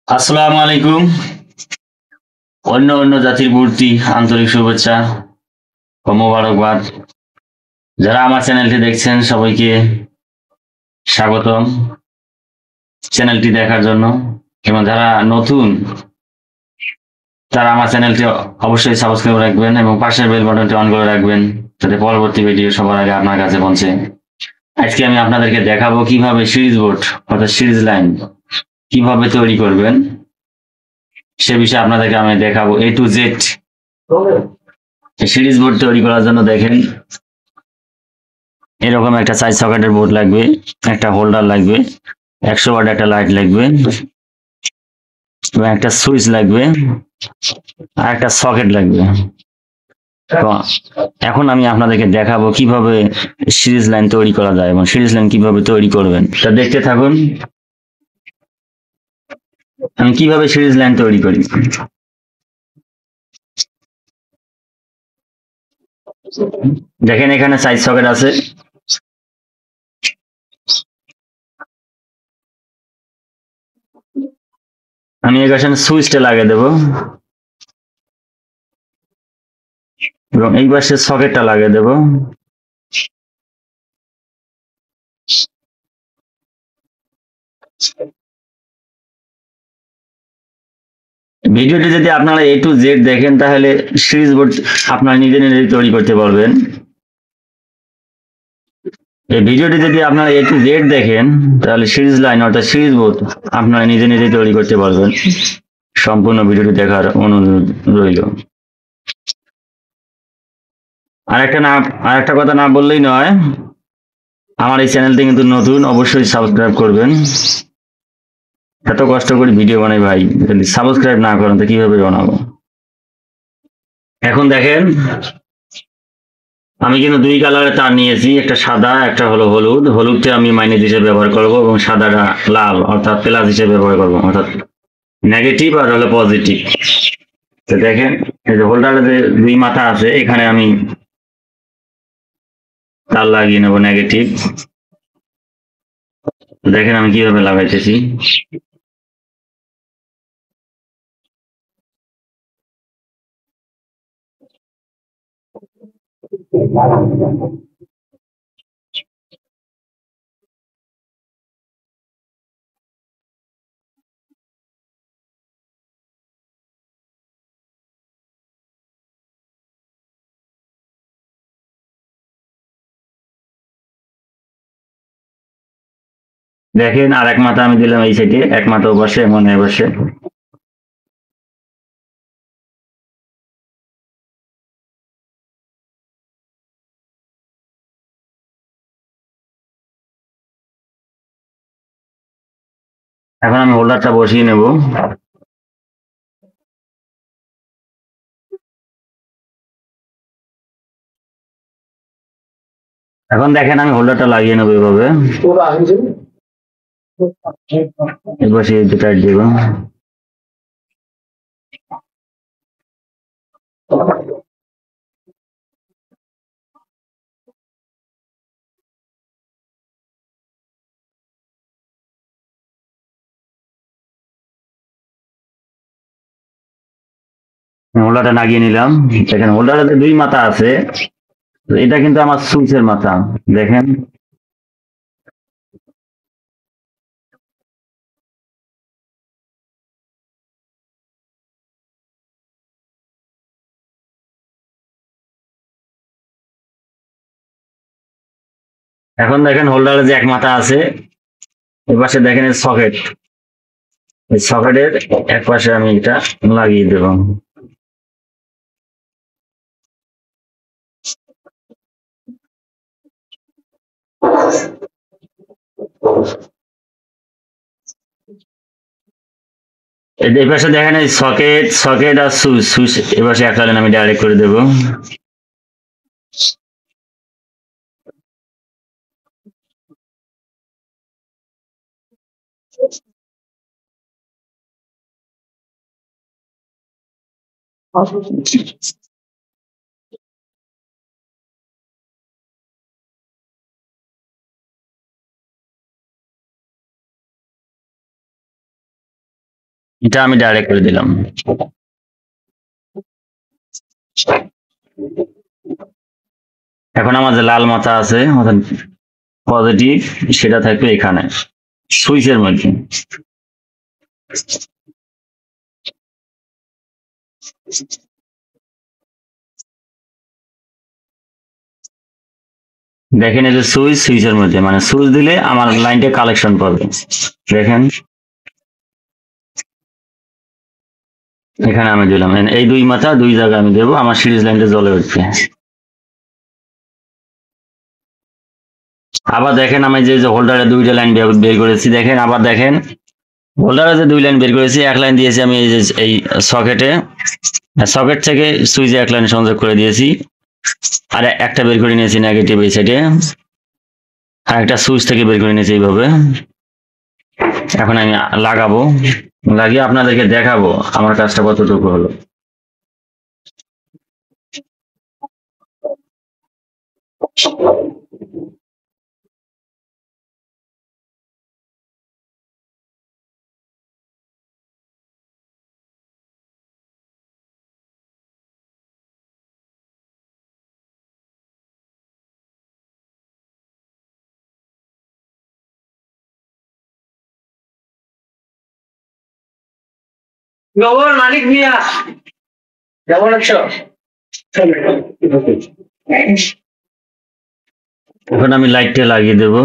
আসসালামু আলাইকুম। অন্য অন্য জাতির প্রতি আন্তরিক শুভেচ্ছা ও মোবারকবাদ। যারা আমার চ্যানেলটি দেখছেন সবাইকে স্বাগতম চ্যানেলটি দেখার জন্য, এবং যারা নতুন তারা আমার চ্যানেলটি অবশ্যই সাবস্ক্রাইব রাখবেন এবং পাশের বেল বাটনটি অন করে রাখবেন যাতে পরবর্তী ভিডিও সবার আগে আপনার কাছে পৌঁছে। আজকে আমি আপনাদেরকে দেখাবো কিভাবে সিরিজ বোর্ড অর্থাৎ সিরিজ লাইন কিভাবে তৈরি করবেন, সে বিষয়ে আপনাদেরকে আমি দেখাবো A to Z। Series board তৈরি করার জন্য দেখেন এরকম একটা 4 সকেটের বোর্ড লাগবে, একটা হোল্ডার লাগবে, 100 ওয়াট একটা লাইট লাগবে এবং একটা সুইচ লাগবে আর একটা সকেট লাগবে। তো এখন আমি আপনাদেরকে দেখাবো কিভাবে সিরিজ লাইন তৈরি করা যায় এবং সিরিজ লাইন কিভাবে তৈরি করবেন, তা দেখতে থাকুন আমি কিভাবে সিরিজ লাইন তৈরি করি। দেখেন এখানে 4 সকেট আছে, আমি এখানে সুইচটা লাগিয়ে দেব এবং এই পাশে সকেটটা লাগিয়ে দেব। ভিডিওটি যদি আপনারা A to Z দেখেন তাহলে সিরিজ বোর্ড আপনারা নিজে নিজেই তৈরি করতে পারবেন। এই ভিডিওটি যদি আপনারা A to Z দেখেন তাহলে সিরিজ লাইন অর্থাৎ সিরিজ বোর্ড আপনারা নিজে নিজেই তৈরি করতে পারবেন। সম্পূর্ণ ভিডিওটি দেখার অনুরোধ রইল। আরেকটা কথা না বললেই নয়, আমার এই চ্যানেলটি কিন্তু নতুন, অবশ্যই সাবস্ক্রাইব করবেন। এত কষ্ট করে ভিডিও বানাই ভাই, যদি সাবস্ক্রাইব না করেন তো কিভাবে বানাবো। এখন দেখেন আমি কিন্তু 2 কালারের তার নিয়েছি, একটা সাদা একটা হলো হলুদ। হলুদটা আমি মাইনাস হিসেবে ব্যবহার করব এবং সাদাটা লাল অর্থাৎ প্লাস হিসেবে ব্যবহার করব, অর্থাৎ নেগেটিভ আর হলো পজিটিভ। তো দেখেন এই যে হোল্ডারে যে 2 মাথা আছে এখানে আমি তার লাগিয়ে নেব নেগেটিভ। দেখেন আমি কিভাবে লাগাইতেছি। দেখেন আর এক মাথা আমি দিলাম এই সাইডে, এক মাথা ও পাশে এবং এই পাশে। এখন আমি হোল্ডারটা বসিয়ে নেব। এখন দেখেন আমি হোল্ডারটা লাগিয়ে নেবো এভাবে, এবার সে টাইট দেবো। হোল্ডারটা লাগিয়ে নিলাম। দেখেন হোল্ডারে 2 মাথা আছে, তো এটা কিন্তু আমার সুইচের মাথা। দেখেন এখন দেখেন হোল্ডারে যে এক মাথা আছে, এই পাশে দেখেন সকেট, এই সকেটের এক পাশে আমি এটা লাগিয়ে দেব। এই পাশে দেখেন এই সকেট সকেট আর সুইচ সুইচ এই পাশে এক লাইন আমি ডাইরেক্ট করে দেব। এটা আমি ডাইরেক্ট করে দিলাম। এখন আমার যে লাল মাথা আছে পজিটিভ, সেটা থাকবে এখানে সুইচের মধ্যে। দেখেন এই যে সুইচের মধ্যে, মানে সুইচ দিলে আমার লাইনটা কালেকশন পাবে। দেখেন এখানে আমি দিলাম, এই দুই মাথা দুই জায়গায় আমি দেবো, আমার সিরিজ লাইনটা জ্বলে উঠছে। আবার দেখেন আমি যে হোল্ডারে দুইটা লাইন বের করেছি, দেখেন আবার দেখেন হোল্ডারে যে দুই লাইন বের করেছি, এক লাইন দিয়েছি আমি এই যে এই সকেটে, সকেট থেকে সুইচে এক লাইন সংযোগ করে দিয়েছি, আর একটা বের করে নিয়েছি নেগেটিভ এই সাইডে, আর একটা সুইচ থেকে বের করে নিয়েছি এইভাবে। এখন আমি লাগাবো, লাগিয়ে আপনাদেরকে দেখাবো আমার কাজটা কতটুকু হলো। খবর মালিক মিয়া, কেমন আছো? এখন আমি লাইটটা লাগিয়ে দেবো।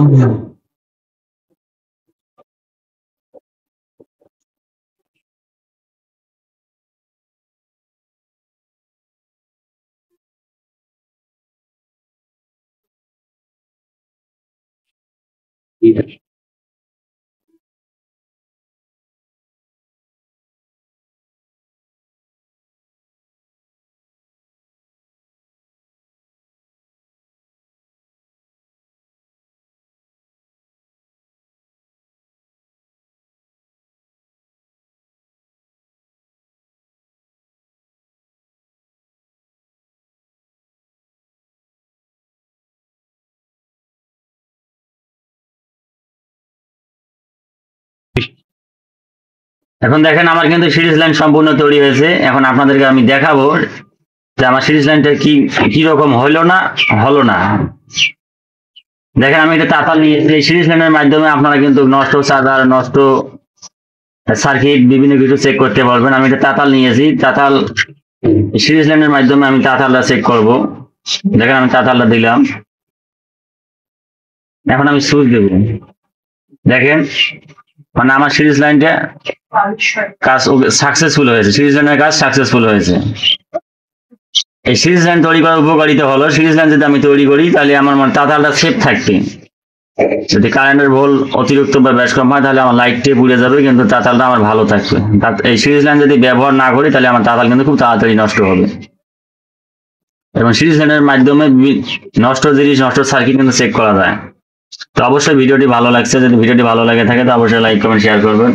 এখন দেখেন আমার কিন্তু সিরিজ লাইন সম্পূর্ণ তৈরি হয়েছে। এখন আপনাদেরকে আমি দেখাবো যে আমার সিরিজ লাইনটা কি রকম হলো না। দেখেন আমি এটা তাতাল নিয়েছি, এই সিরিজ লাইনের মাধ্যমে আপনারা কিন্তু নষ্ট চার্জার, নষ্ট সার্কিট বিভিন্ন কিছু চেক করতে পারবেন। আমি এটা তাতাল নিয়েছি, তাতাল সিরিজ লাইনের মাধ্যমে আমি তাতালটা চেক করব। দেখেন আমি তাতালটা দিলাম, এখন আমি সুইচ দেব। দেখেন মানে আমার সিরিজ লাইনটা কাজ সাকসেসফুল হয়েছে, সিরিজ লাইনের কাজ সাকসেসফুল হয়েছে। এই সিরিজ লাইন তৈরি করার উপকারিতা হলো, সিরিজ লাইন যদি আমি তৈরি করি তাহলে আমার তাতালটা সেফ থাকবে। যদি কারেন্টের ভোল্ট অতিরিক্ত বা বেশ কম হয় তাহলে আমার লাইটটি পুড়ে যাবে, কিন্তু তাতালটা আমার ভালো থাকবে। এই সিরিজ লাইন যদি ব্যবহার না করি তাহলে আমার তাতাল কিন্তু খুব তাড়াতাড়ি নষ্ট হবে। এবং সিরিজ লাইনের মাধ্যমে নষ্ট জিনিস, নষ্ট সার্কিট কিন্তু চেক করা যায়। তো অবশ্যই ভিডিওটি ভালো লাগছে, যদি ভিডিওটি ভালো লাগে থাকে তো অবশ্যই লাইক কমেন্ট শেয়ার করবেন।